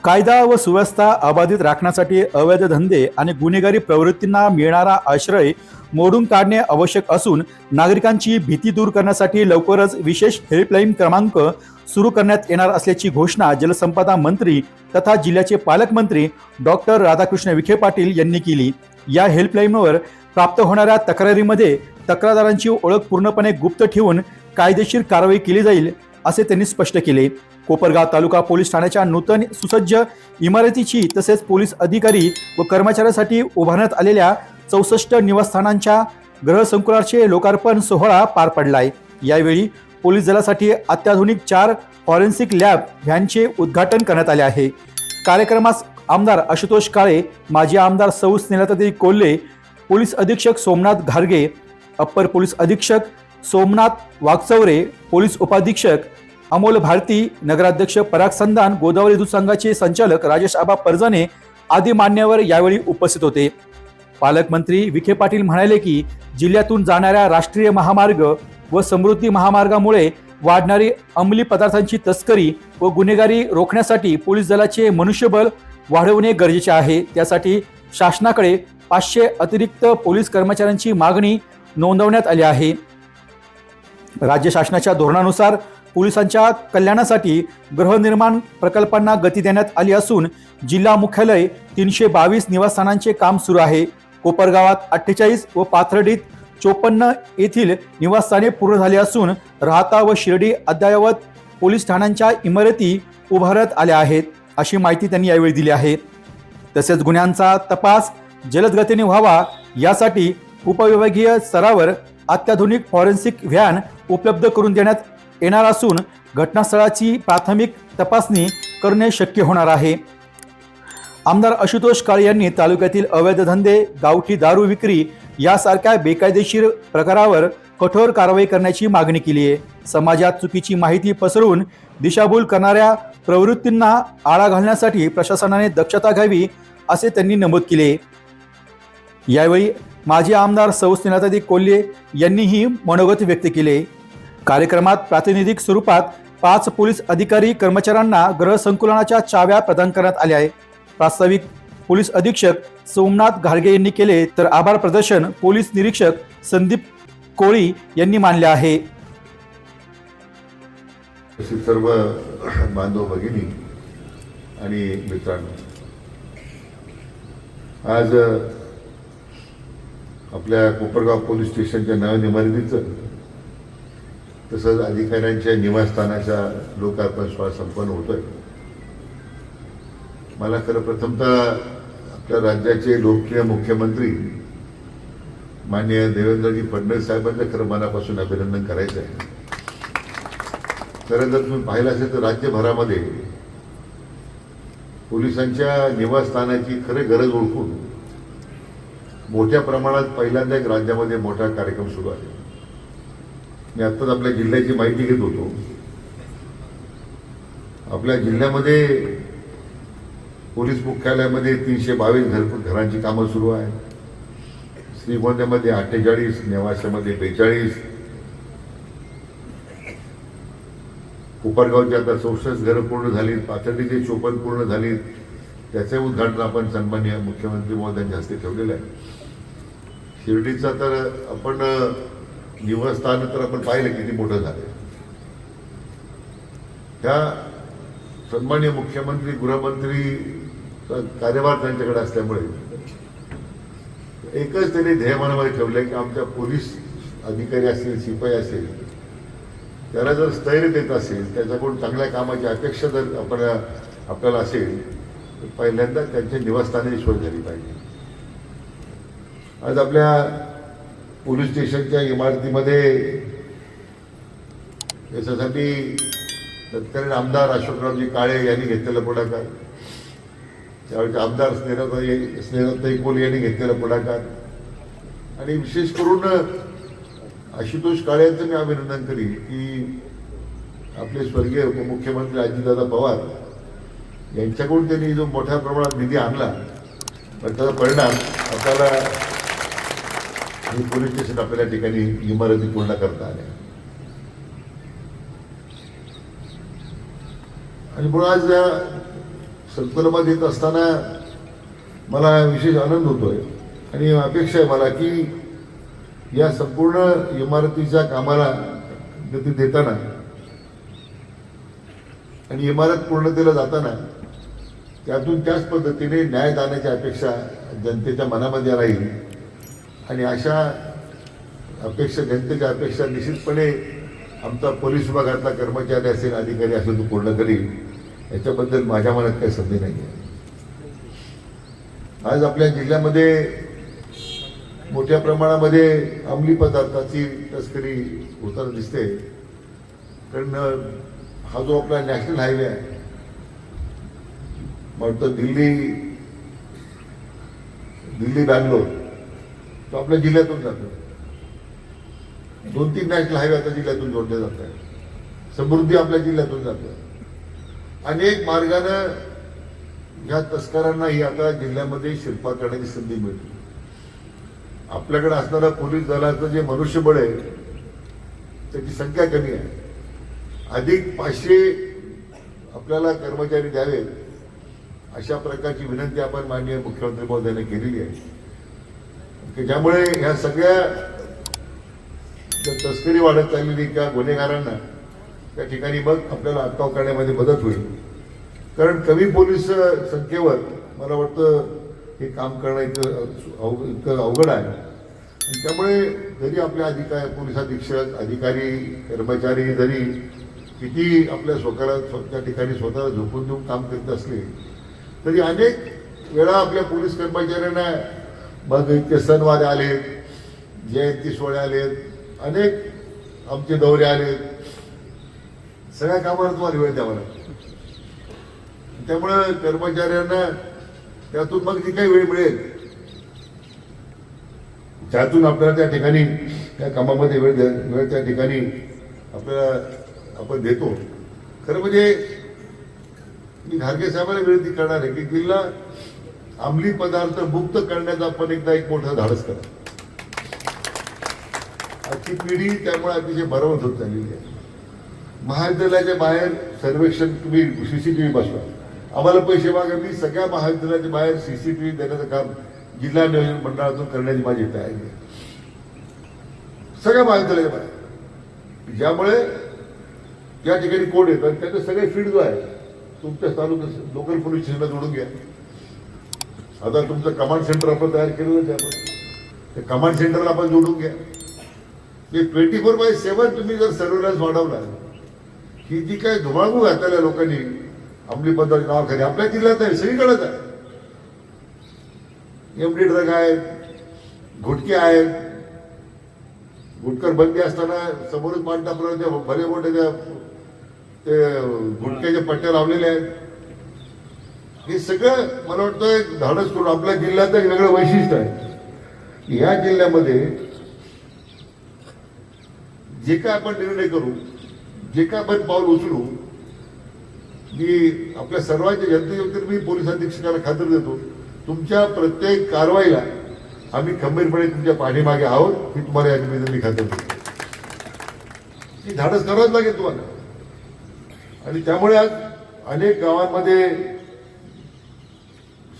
कायदा व सुव्यवस्था अबाधित राखण्यासाठी अवैध धंदे आणि गुन्हेगारी प्रवृत्तींना मिळणारा आश्रय मोडून काढणे आवश्यक असून नागरिकांची भीती दूर करण्यासाठी लवकरच विशेष हेल्पलाईन क्रमांक सुरू करण्यात येणार असल्याची घोषणा जलसंपदा मंत्री तथा जिल्ह्याचे पालकमंत्री डॉक्टर राधाकृष्ण विखे पाटील यांनी केली। या हेल्पलाईनवर प्राप्त होणाऱ्या तक्रारीमध्ये तक्रारदारांची ओळख पूर्णपणे गुप्त ठेवून कायदेशीर कारवाई केली जाईल असे त्यांनी स्पष्ट केले। कोपरगाव तालुका पोलीस ठाण्याच्या नूतन सुसज्ज इमारतीची तसेच पोलीस अधिकारी व कर्मचाऱ्यांसाठी उभारण्यात आलेल्या 64 निवासस्थानांच्या गृहसंकुलाचे लोकार्पण सोहळा पार पडलाय। यावेळी पोलीस दलासाठी अत्याधुनिक 4 फॉरेन्सिक लॅब यांचे उद्घाटन करण्यात आले आहे। कार्यक्रमास आमदार आशुतोष काळे, माजी आमदार सौ स्नेहलतादेवी कोल्हे, पोलीस अधीक्षक सोमनाथ घारगे, अप्पर पोलीस अधीक्षक सोमनाथ वाघचौरे, पोलीस उपाधीक्षक अमोल भारती, नगराध्यक्ष पराग संधान, गोदावरी दूध संघाचे संचालक राजेश आबा परजाने आदी मान्यवर यावेळी उपस्थित होते। पालकमंत्री विखे पाटील म्हणाले की जिल्ह्यातून जाणाऱ्या राष्ट्रीय महामार्ग व समृद्धी महामार्गामुळे वाढणारी अंमली पदार्थांची तस्करी व गुन्हेगारी रोखण्यासाठी पोलीस दलाचे मनुष्यबळ वाढवणे गरजेचे आहे। त्यासाठी शासनाकडे 500 अतिरिक्त पोलीस कर्मचाऱ्यांची मागणी नोंदवण्यात आली आहे। राज्य शासनाच्या धोरणानुसार पोलिसांच्या कल्याणासाठी गृहनिर्माण प्रकल्पांना गती देण्यात आली असून जिल्हा मुख्यालय 322 निवासस्थानांचे काम सुरू आहे। कोपरगावात 48 व पाथर्डीत 54 येथील निवासस्थाने पूर्ण झाली असून राहता व शिर्डी अद्ययावत पोलीस ठाण्यांच्या इमारती उभारण्यात आल्या आहेत अशी माहिती त्यांनी यावेळी दिली आहे। तसेच गुन्ह्यांचा तपास जलद गतीने व्हावा यासाठी उपविभागीय स्तरावर अत्याधुनिक फॉरेन्सिक व्हॅन उपलब्ध करून देण्यात येणार असून घटनास्थळाची प्राथमिक तपासणी करणे शक्य होणार आहे। आमदार आशुतोष काळे यांनी तालुक्यातील अवैध धंदे, गावठी दारू विक्री यासारख्या बेकायदेशीर प्रकारावर कठोर कारवाई करण्याची मागणी केली आहे। समाजात चुकीची माहिती पसरवून दिशाभूल करणाऱ्या प्रवृत्तींना आळा घालण्यासाठी प्रशासनाने दक्षता घ्यावी असे त्यांनी नमूद केले। यावेळी माजी आमदार सौ स्नेहलतादेवी कोल्हे यांनीही मनोगत व्यक्त केले। कार्यक्रमात प्रातिनिधिक स्वरूपात 5 पोलीस अधिकारी कर्मचाऱ्यांना गृहसंकुलाच्या चाव्या प्रदान करण्यात आल्या आहे। प्रास्ताविक पोलीस अधीक्षक सोमनाथ घारगे यांनी केले तर आभार प्रदर्शन पोलीस निरीक्षक संदीप कोळी यांनी मानले आहे। सर्व बांधव भगिनी आणि मित्रांनो, आज आपल्या कोपरगाव पोलीस स्टेशनच्या नवीन इमारतीचं तसंच अधिकाऱ्यांच्या निवासस्थानाचा लोकार्पण सोहळा संपन्न होतोय। मला खरं प्रथमतः आपल्या राज्याचे लोकप्रिय मुख्यमंत्री माननीय देवेंद्रजी फडणवीस साहेबांचं खरं मनापासून अभिनंदन करायचं आहे। खरं जर तुम्ही पाहिलं असेल तर राज्यभरामध्ये पोलिसांच्या निवासस्थानाची खरी गरज ओळखून मोठ्या प्रमाणात पहिल्यांदा एक राज्यामध्ये मोठा कार्यक्रम सुरू आहे। मी आत्ताच आपल्या जिल्ह्याची माहिती घेत होतो। आपल्या जिल्ह्यामध्ये पोलीस मुख्यालयामध्ये 322 घरांची कामं सुरू आहेत। श्रीगोंद्यामध्ये 48, नेवाशामध्ये 42, कोपरगावची आता 64 घरं पूर्ण झाली, पाथर्डीचे 54 पूर्ण झाली। त्याचे उद्घाटन आपण सन्माननीय मुख्यमंत्री महोदयांच्या हस्ते ठेवलेलं आहे। शिर्डीचा तर आपण निवासस्थान तर आपण पाहिलं किती मोठं झालं। त्या सन्माननीय मुख्यमंत्री गृहमंत्री कार्यभार त्यांच्याकडे असल्यामुळे एकच त्यांनी ध्येय मनामध्ये ठेवलंय की आमच्या पोलीस अधिकारी असतील, शिपाई असेल, त्याला जर स्थैर्य देत असेल, त्याच्याकडून चांगल्या कामाची अपेक्षा जर आपल्याला असेल तर पहिल्यांदा त्यांच्या निवासस्थानाची सोय झाली पाहिजे। आज आपल्या पोलीस स्टेशनच्या इमारतीमध्ये याच्यासाठी तत्कालीन आमदार अशोकरावजी काळे यांनी घेतलेला पुढाकार, त्यावेळेचे आमदार स्नेहलतादेवी कोल्हे यांनी घेतलेला पुढाकार आणि विशेष करून आशुतोष काळे यांचं मी अभिनंदन करीन की आपले स्वर्गीय उपमुख्यमंत्री अजितदादा पवार यांच्याकडून त्यांनी जो मोठ्या प्रमाणात निधी आणला, पण त्याचा परिणाम आपल्याला पोलीस स्टेशन आपल्या ठिकाणी इमारती पूर्ण करता आल्या। आणि म्हणून आज संकल्पना देत असताना मला विशेष आनंद होतोय आणि अपेक्षा आहे मला की या संपूर्ण इमारतीच्या कामाला गती देताना आणि इमारत पूर्णतेला जाताना त्यातून त्याच पद्धतीने न्याय दानाची अपेक्षा जनतेच्या मनामध्ये राहील आणि अशा अपेक्षा जनतेच्या अपेक्षा निश्चितपणे आमचा पोलीस विभागातला कर्मचारी असेल अधिकारी असेल तो पूर्ण करील याच्याबद्दल माझ्या मनात काही संदेह नाही आहे. आज आपल्या जिल्ह्यामध्ये मोठ्या प्रमाणामध्ये अंमली पदार्थाची तस्करी होताना दिसते. कारण हा जो आपला नॅशनल हायवे आहे वाटतं दिल्ली बँगलोर तो आपल्या जिल्ह्यातून जातो. 2-3 नॅशनल हायवे आता जिल्ह्यातून जोडले जात आहे. समृद्धी आपल्या जिल्ह्यातून जातो. अनेक मार्गानं ह्या तस्करांनाही आता जिल्ह्यामध्ये शिरपा करण्याची संधी मिळते. आपल्याकडे असणारं पोलीस दलाचं जे मनुष्यबळ आहे त्याची संख्या कमी आहे. अधिक 500 आपल्याला कर्मचारी द्यावेत अशा प्रकारची विनंती आपण माननीय मुख्यमंत्री महोदयांनी केलेली आहे की ज्यामुळे ह्या सगळ्या तस्करी वाढत चाललेली किंवा गुन्हेगारांना त्या ठिकाणी मग आपल्याला अटकाव करण्यामध्ये मदत होईल. कारण कमी पोलीस संख्येवर मला वाटतं हे काम करणं इतकं अवघड आहे. आणि त्यामुळे जरी आपल्या पोलीस अधीक्षक अधिकारी कर्मचारी जरी किती आपल्या त्या ठिकाणी स्वतःला झोपून देऊन काम करत असले तरी अनेक वेळा आपल्या पोलीस कर्मचाऱ्यांना मग इतके सणवार आलेत, जयंती सोहळे आलेत, अनेक आमचे दौरे आलेत, सगळ्या कामाला तुम्हाला वेळ द्यावा लागतो. त्यामुळं कर्मचाऱ्यांना त्यातून मग जी काही वेळ मिळेल त्यातून आपल्याला त्या ठिकाणी त्या कामामध्ये वेळ त्या ठिकाणी आपण देतो. खरं म्हणजे मी घारगे साहेबांना विनंती करणार आहे की जिल्हा अंमली पदार्थ मुक्त करण्याचा आपण एकदा एक मोठं धाडस करा. आजची पिढी त्यामुळे अतिशय बरोबर होत चाललेली आहे. महाविद्यालयाच्या बाहेर सर्वेक्षण तुम्ही CCTV बसवा, आम्हाला पैसे मागा. मी सगळ्या महाविद्यालयाच्या बाहेर CCTV देण्याचं काम जिल्हा नियोजन मंडळातून करण्याची माझी तयारी आहे. सगळ्या महाविद्यालयाच्या बाहेर, ज्यामुळे या ठिकाणी कोड येतात त्याचे सगळे फीड जो आहे तुमच्या तालुक्यात लोकल पोलीस स्टेशनला जोडून घ्या. आता तुमचं कमांड सेंटर आपण तयार केलेलं आहे. आपण ते कमांड सेंटरला आपण जोडून घ्या. 24/7 तुम्ही जर सर्व्हेलन्स वाढवला, ही जी काय धुमाकूळ घातलेल्या लोकांनी अंमली पदार्थ नावाखाली आपल्या जिल्ह्यात आहे, सगळीकडेच आहे. MD ड्रग आहेत, गुटखे आहेत. गुटखर बंदी असताना समोरच मांडटापर्यंत भले मोठे ते गुटख्याचे पट्ट्या लावलेले आहेत. हे सगळं मला वाटतं एक धाडस करून आपल्या जिल्ह्याचं एक वेगळं वैशिष्ट्य आहे. ह्या जिल्ह्यामध्ये जे काय आपण निर्णय करू, जे काय आपण पाऊल उचलू, मी आपल्या सर्वांच्या जनतेच्या मी पोलीस अधीक्षकांना खात्री देतो तुमच्या प्रत्येक कारवाईला आम्ही खंबीरपणे तुमच्या पाठीमागे आहोत. ही तुम्हाला या निमित्ताने मी खात्री देतो. ही धाडस करावंच लागेल तुम्हाला. आणि त्यामुळे आज अनेक गावांमध्ये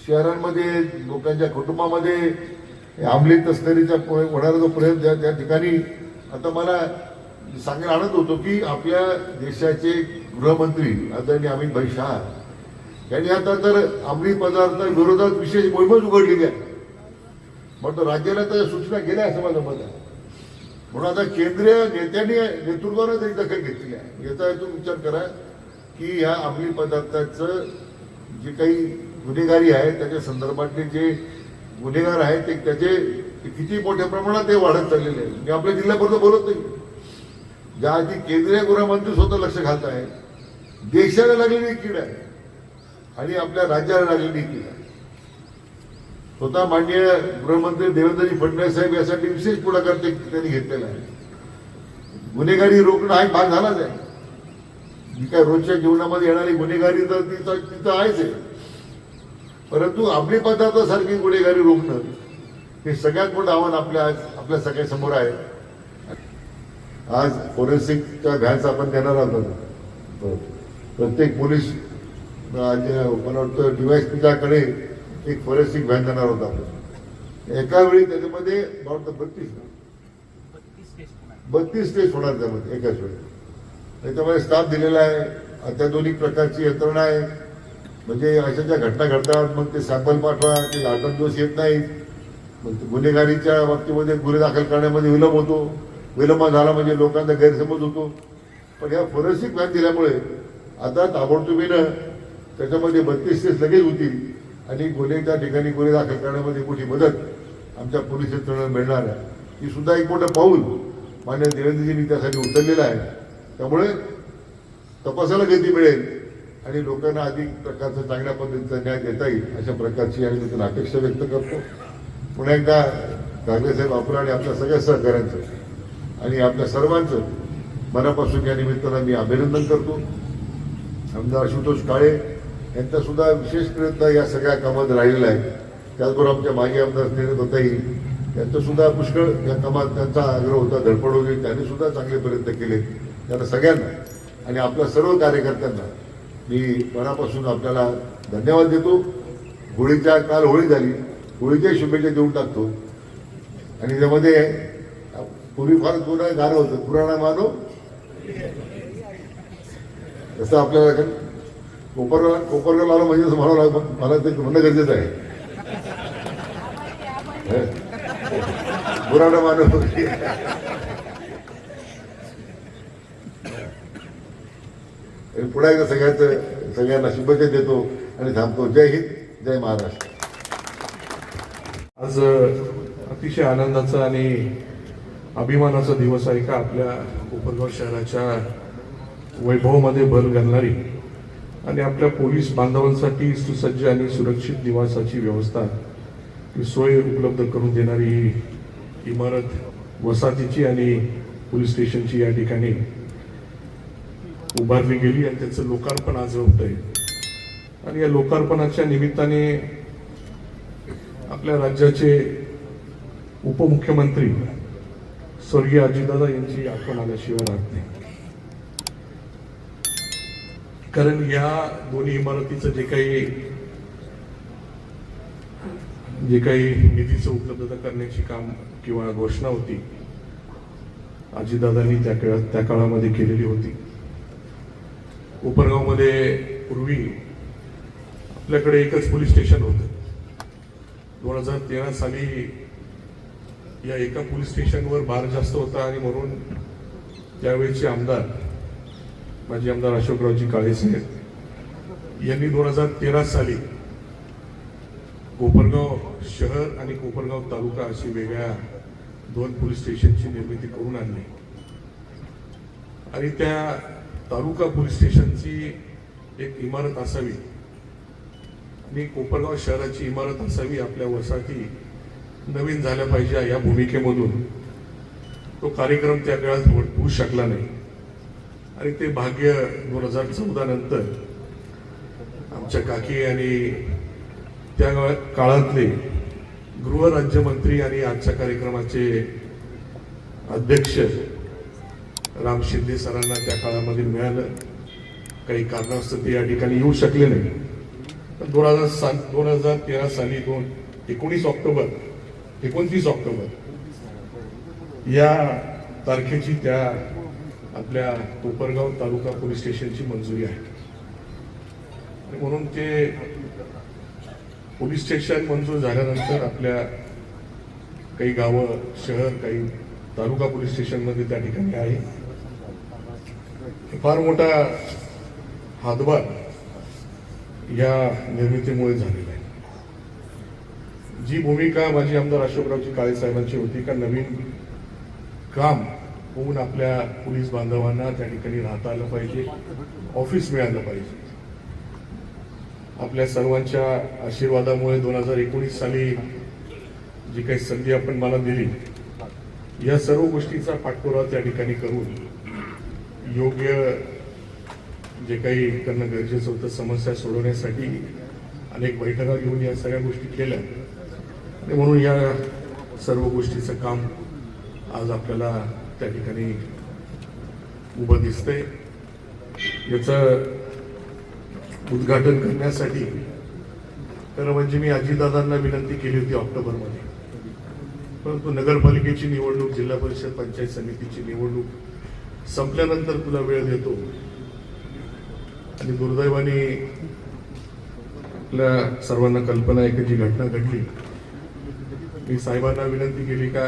शहरांमध्ये लोकांच्या कुटुंबामध्ये अंमली तस्करीचा होणारा जो प्रयत्न त्या ठिकाणी आता मला सांगायला आनंद होतो की आपल्या देशाचे गृहमंत्री आदरणीय अमित भाई शाह यांनी आता तर अंमली पदार्थ विरोधात विशेष मोहीमच उघडलेली आहे. मग राज्याला तर सूचना गेल्या असं माझं मत आहे. म्हणून आता केंद्रीय नेतृत्वानं त्याची दखल घेतली आहे. याचा तुम्ही विचार करा की ह्या अंमली पदार्थाचं जे काही गुन्हेगारी आहे त्याच्या संदर्भातले जे गुन्हेगार आहेत ते त्याचे किती मोठ्या प्रमाणात ते वाढत चाललेले आहे. मी आपल्या जिल्ह्याबरोबर बोलत नाही. ज्या आधी केंद्रीय गृहमंत्री स्वतः लक्ष घालत आहे, देशाला लागलेली कीड आहे आणि आपल्या राज्याला लागलेली कीड आहे. स्वतः माननीय गृहमंत्री देवेंद्रजी फडणवीस साहेब यासाठी विशेष पुढाकार त्यांनी घेतलेला आहे. गुन्हेगारी रोखणं हा एक भाग झालाच आहे. जी काय रोजच्या जीवनामध्ये येणारी गुन्हेगारी तर तिथं आहेच आहे, परंतु अंमली पदार्थासारखी गुन्हेगारी रोखणं हे सगळ्यात मोठं आव्हान आपल्या सगळ्या समोर आहे. आज फोरेन्सिकच्या व्हॅन्स आपण देणार आहोत. प्रत्येक पोलीस मला वाटतं DYSPच्याकडे एक फॉरेन्सिक व्हॅन जाणार होता. एका वेळी त्याच्यामध्ये मला वाटतं 32 टेस्ट होणार त्यामध्ये एकाच वेळी. त्याच्यामध्ये स्टाफ दिलेला आहे, अत्याधुनिक प्रकारची यंत्रणा आहे. म्हणजे अशा ज्या घटना घडतात मग ते सॅम्पल पाठवा, ते 8 दिवस येत नाहीत. मग गुन्हेगारीच्या बाबतीमध्ये गुन्हे दाखल करण्यामध्ये विलंब होतो. विलंब झाला म्हणजे लोकांचा गैरसमज होतो. पण या फॉरेन्सिक व्हॅन दिल्यामुळे आता ताबडतोबीनं त्याच्यामध्ये 32 टेस्ट लगेच होतील आणि गुन्हेच्या ठिकाणी गुन्हे दाखल करण्यामध्ये मोठी मदत आमच्या पोलीस यंत्रणेला मिळणार आहे. ही सुद्धा एक मोठं पाऊल मान्य देवेंद्रजींनी त्यासाठी उचललेलं आहे. त्यामुळे तपासाला गती मिळेल आणि लोकांना अधिक प्रकारचा चांगल्या पद्धतीचा न्याय देता येईल अशा प्रकारची आणि मी अपेक्षा व्यक्त करतो. पुन्हा एकदा गांगेसाहेब आपण आणि आपल्या सगळ्या सहकाऱ्यांचं आणि आपल्या सर्वांचं मनापासून या निमित्तानं मी अभिनंदन करतो. आमदार आशुतोष काळे यांचा सुद्धा विशेष प्रयत्न या सगळ्या कामात राहिलेला आहे. त्याचबरोबर आमच्या माजी आमदार स्नेहलताई यांचं सुद्धा पुष्कळ या कामात त्यांचा आग्रह होता, धडपड होती. त्यांनी सुद्धा चांगले प्रयत्न केले. त्यांना सगळ्यांना आणि आपल्या सर्व कार्यकर्त्यांना मी मनापासून आपल्याला धन्यवाद देतो. होळीच्या काल होळी झाली, होळीच्या शुभेच्छा देऊन टाकतो. आणि त्यामध्ये पूर्वी फार जुनं गाणं होतं, पुराणा मानो तसं आपल्याला कोपरगाव आलो म्हणजे म्हणावं लागतं. मला ते म्हणणं गरजेचं आहे. पुराणा मानो पुन्हा एकदा सगळ्यांना शुभेच्छा देतो आणि थांबतो. जय हिंद, जय महाराष्ट्र. आज अतिशय आनंदाचा आणि अभिमानाचा दिवस आहे का आपल्या कोपरगाव शहराच्या वैभवामध्ये भर घालणारी आणि आपल्या पोलीस बांधवांसाठी सुसज्ज आणि सुरक्षित निवासाची व्यवस्था ही सोय उपलब्ध करून देणारी ही इमारत वसाहतीची आणि पोलीस स्टेशनची या ठिकाणी उभारली गेली आणि त्याचं लोकार्पण आज होत आहे. आणि या लोकार्पणाच्या निमित्ताने आपल्या राज्याचे उपमुख्यमंत्री स्वर्गीय अजितदादा यांची आठवण आल्याशिवाय राहत नाही. कारण या दोन्ही इमारतीचं जे काही निधीचं उपलब्धता करण्याची काम किंवा घोषणा होती अजितदादांनी त्या काळामध्ये केलेली होती. कोपरगावमध्ये पूर्वी आपल्याकडे एकच पोलीस स्टेशन होतं. 2013 साली या एका पोलीस स्टेशनवर भार जास्त होता आणि म्हणून त्यावेळेचे आमदार माजी आमदार अशोकरावजी काळे साहेब यांनी 2013 साली कोपरगाव शहर आणि कोपरगाव तालुका अशी वेगळ्या 2 पोलीस स्टेशनची निर्मिती करून आणली. आणि त्या तालुका पोलीस स्टेशनची एक इमारत असावी आणि कोपरगाव शहराची इमारत असावी, आपल्या वसाहती नवीन झाल्या पाहिजे या भूमिकेमधून तो कार्यक्रम त्या काळात होऊ शकला नाही. आणि ते भाग्य 2014 नंतर आमच्या काकी आणि त्या काळातले गृहराज्यमंत्री आणि आजच्या कार्यक्रमाचे अध्यक्ष राम शिंदे सरांना त्या काळामध्ये मिळालं. काही कारणास्तव ते या ठिकाणी येऊ शकले नाही. 2013 साली 29 ऑक्टोबर या तारखेची त्या आपल्या कोपरगाव तालुका पोलीस स्टेशनची मंजुरी आहे. म्हणून ते पोलीस स्टेशन मंजूर झाल्यानंतर आपल्या काही गावं, शहर, काही तालुका पोलीस स्टेशनमध्ये त्या ठिकाणी आहे. फार मोठा हातभार या निर्मितीमुळे झालेला आहे. जी भूमिका माझी आमदार अशोकरावजी काळे साहेबांची होती का नवीन काम होऊन आपल्या पोलीस बांधवांना त्या ठिकाणी राहता आलं पाहिजे, ऑफिस मिळालं पाहिजे. आपल्या सर्वांच्या आशीर्वादामुळे 2019 साली जी काही संधी आपण मला दिली, या सर्व गोष्टीचा पाठपुरावा त्या ठिकाणी करून योग्य जे काही करणं गरजेचं होतं समस्या सोडवण्यासाठी अनेक बैठका घेऊन या सगळ्या गोष्टी केल्या. आणि म्हणून या सर्व गोष्टीचं काम आज आपल्याला त्या ठिकाणी उभं दिसतंय. याचं उद्घाटन करण्यासाठी खरं म्हणजे मी अजितदादांना विनंती केली होती ऑक्टोबरमध्ये, परंतु नगरपालिकेची निवडणूक, जिल्हा परिषद पंचायत समितीची निवडणूक संपल्यानंतर तुला वेळ देतो. आणि दुर्दैवाने आपल्या सर्वांना कल्पना आहे की जी घटना घडली, मी साहेबांना विनंती केली का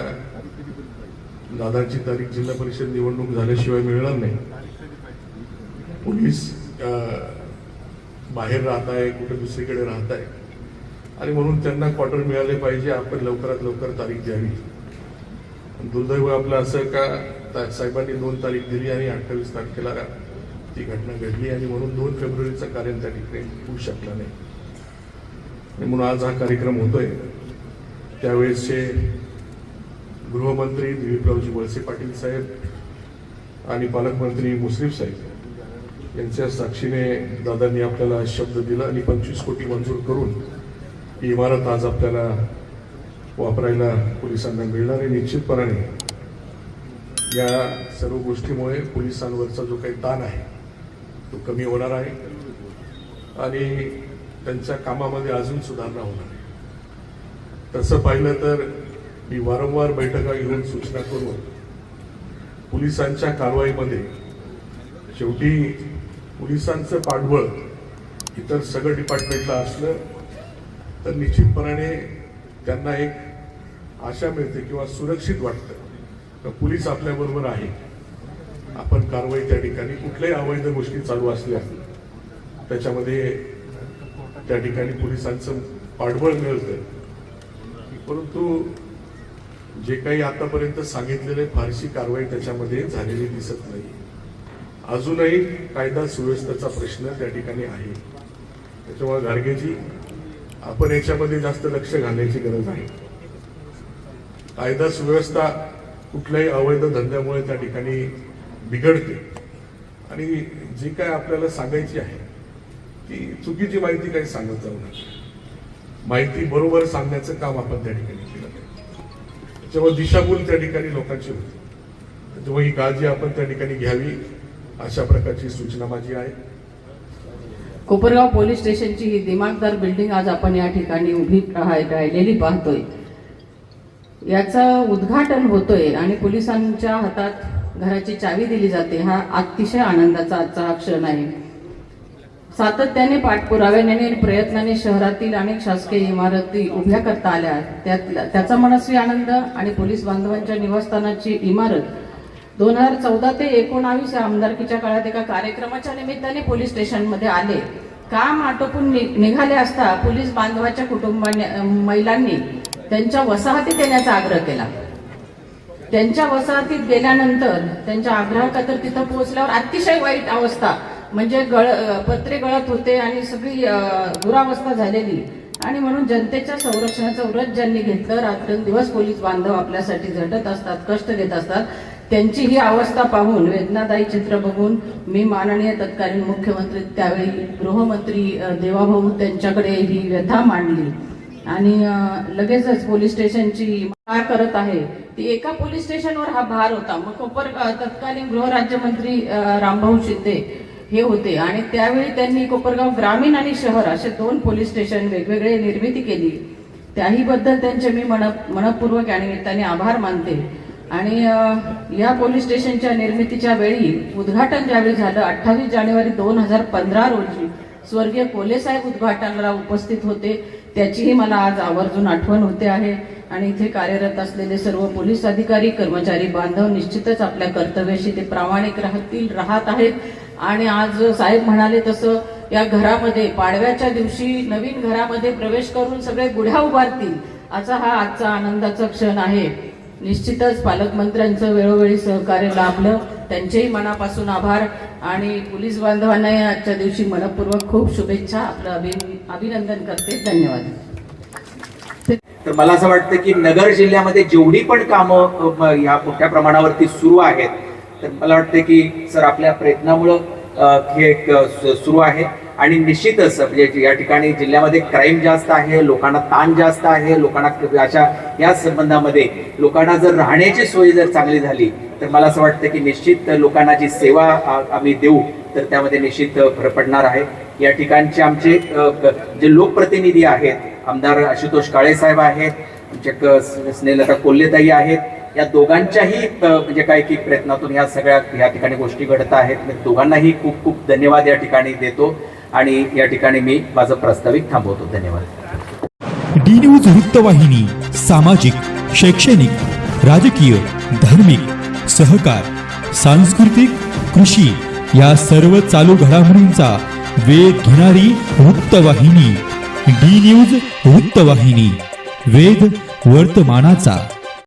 दादाची तारीख जिल्हा परिषद निवडणूक झाल्याशिवाय मिळणार नाही. पोलीस बाहेर राहत आहे, कुठे दुसरीकडे राहत आहे आणि म्हणून त्यांना क्वार्टर मिळाले पाहिजे, आपण लवकरात लवकर तारीख द्यावी. दुर्दैव आपलं असं का साहेबांनी 2 तारीख दिली आणि 28 तारखेला ती घटना घडली आणि म्हणून 2 फेब्रुवारीचा कार्यक्रम त्या ठिकाणी होऊ शकला नाही. आणि म्हणून आज हा कार्यक्रम होतोय. त्यावेळेसचे गृहमंत्री दिलीपरावजी वळसे पाटील साहेब आणि पालकमंत्री मुश्रीफ साहेब यांच्या साक्षीने दादांनी आपल्याला शब्द दिला आणि 25 कोटी मंजूर करून ही इमारत आज आपल्याला वापरायला पोलिसांना मिळणार आहे. निश्चितपणाने या सर्व गोष्टीमुळे पोलिसांवरचा जो काही ताण आहे तो कमी होणार आहे आणि त्यांच्या कामामध्ये अजून सुधारणा होणार आहे. तसं पाहिलं तर मी वारंवार बैठका घेऊन सूचना करून पोलिसांच्या कारवाईमध्ये शेवटी पोलिसांचं पाठबळ इतर सगळं डिपार्टमेंटला असलं तर निश्चितपणाने त्यांना एक आशा मिळते किंवा सुरक्षित वाटतं तर पोलीस आपल्याबरोबर आहे. आपण कारवाई त्या ठिकाणी कुठल्याही अवैध गोष्टी चालू असल्या त्याच्यामध्ये त्या ठिकाणी पोलिसांचं पाठबळ मिळतं. परंतु जे काही आतापर्यंत सांगितलेले फारशी कारवाई त्याच्यामध्ये झालेली दिसत नाही. अजूनही कायदा सुव्यवस्थेचा प्रश्न त्या ठिकाणी आहे. त्याच्यामुळे गाडगेजी आपण याच्यामध्ये जास्त लक्ष घालण्याची गरज आहे. कायदा सुव्यवस्था कुठल्याही अवैध धंद्यामुळे त्या ठिकाणी बिघडते आणि जी काय आपल्याला सांगायची आहे ती चुकीची माहिती काही सांगत जाऊ नये. माहिती बरोबर सांगण्याचं काम आपण त्या ठिकाणी केलं पाहिजे. त्याच्यामुळे दिशाभूल त्या ठिकाणी लोकांची होती. त्याच्यामुळे ही काळजी आपण त्या ठिकाणी घ्यावी अशा प्रकारची सूचना माझी आहे. कोपरगाव पोलीस स्टेशनची ही दिमागदार बिल्डिंग आज आपण या ठिकाणी उभी राहिलेली पाहतोय. याचं उद्घाटन होतोय आणि पोलिसांच्या हातात घराची चावी दिली जाते. हा अतिशय आनंदाचा आजचा हा क्षण आहे. सातत्याने पाठपुराव्याने आणि प्रयत्नाने शहरातील अनेक शासकीय इमारती उभ्या करता आल्या. त्याचा मनस्वी आनंद आणि पोलीस बांधवांच्या निवासस्थानाची इमारत 2014 ते 19 या आमदारकीच्या काळात एका कार्यक्रमाच्या निमित्ताने पोलीस स्टेशनमध्ये आले. काम आटोपून निघाले असता पोलीस बांधवाच्या महिलांनी त्यांच्या वसाहतीत येण्याचा आग्रह केला. त्यांच्या वसाहतीत गेल्यानंतर त्यांच्या आग्रहाखातर तिथं पोहोचल्यावर अतिशय वाईट अवस्था म्हणजे पत्रे गळत होते आणि सगळी दुरावस्था झालेली. आणि म्हणून जनतेच्या संरक्षणाचं व्रत ज्यांनी घेतलं, रात्रंदिवस पोलीस बांधव आपल्यासाठी झटत असतात, कष्ट घेत असतात, त्यांची ही अवस्था पाहून, वेदनादायी चित्र बघून मी माननीय तत्कालीन मुख्यमंत्री त्यावेळी गृहमंत्री देवाभाऊ त्यांच्याकडे ही व्यथा मांडली आणि लगेचच पोलीस स्टेशनची काय करत आहे ती एका पोलीस स्टेशनवर हा भार होता. मग तत्कालीन गृहराज्यमंत्री रामभाऊ शिंदे हे होते आणि त्यावेळी त्यांनी कोपरगाव ग्रामीण आणि शहर असे 2 पोलीस स्टेशन वेगवेगळे निर्मिती केली. त्याही बद्दल त्यांचे मी मनपूर्वक या निमित्ताने आभार मानते. आणि या पोलीस स्टेशनच्या निर्मितीच्या वेळी उद्घाटन ज्यावेळी झालं 28 जानेवारी 2015 रोजी स्वर्गीय कोले साहेब उद्घाटनाला उपस्थित होते. त्याचीही मला आज आवर्जून आठवण होते आहे. आणि इथे कार्यरत असलेले सर्व पोलीस अधिकारी, कर्मचारी बांधव निश्चितच आपल्या कर्तव्याशी ते प्रामाणिक राहत आहेत. आणि आज साहेब म्हणाले तसं या घरामध्ये पाडव्याच्या दिवशी नवीन घरामध्ये प्रवेश करून सगळे गुढ्या उभारतील असा हा आजचा आनंदाचा क्षण आहे. निश्चितच पालकमंत्र्यांचं वेळोवेळी सहकार्य लाभलं, त्यांचेही मनापासून आभार. आणि पोलीस बांधवांना आजच्या दिवशी मनपूर्वक खूप शुभेच्छा, आपलं अभिनंदन करते. धन्यवाद. तर मला असं वाटतं की नगर जिल्ह्यामध्ये जेवढी पण कामं या मोठ्या प्रमाणावरती सुरू आहेत, तर मला वाटतं की सर आपल्या प्रयत्नामुळं हे सुरू आहे. आणि निश्चितच म्हणजे या ठिकाणी जिल्ह्यामध्ये क्राईम जास्त आहे, लोकांना ताण जास्त आहे, लोकांना अशा या संबंधामध्ये लोकांना जर राहण्याची सोय जर चांगली झाली तर मला असं वाटतं की निश्चित लोकांना जी सेवा आम्ही देऊ तर त्यामध्ये निश्चित फरक पडणार आहे. या ठिकाणचे आमचे जे लोकप्रतिनिधी आहेत, आमदार आशुतोष काळे साहेब आहेत, आमच्या स्नेहलता कोल्हेताई आहेत, या दोघांच्याही म्हणजे काय की प्रयत्नातून या ठिकाणी गोष्टी घडत आहेत. मी दोघांनाही खूप खूप धन्यवाद या ठिकाणी देतो आणि या ठिकाणी मी माझं प्रास्ताविक थांबवतो. धन्यवाद. डी न्यूज वृत्तवाहिनी सामाजिक, शैक्षणिक, राजकीय, धार्मिक, सहकार, सांस्कृतिक, कृषी या सर्व चालू घडामोडींचा वेध घेणारी वृत्तवाहिनी. डी न्यूज वृत्तवाहिनी, वेध वर्तमानाचा.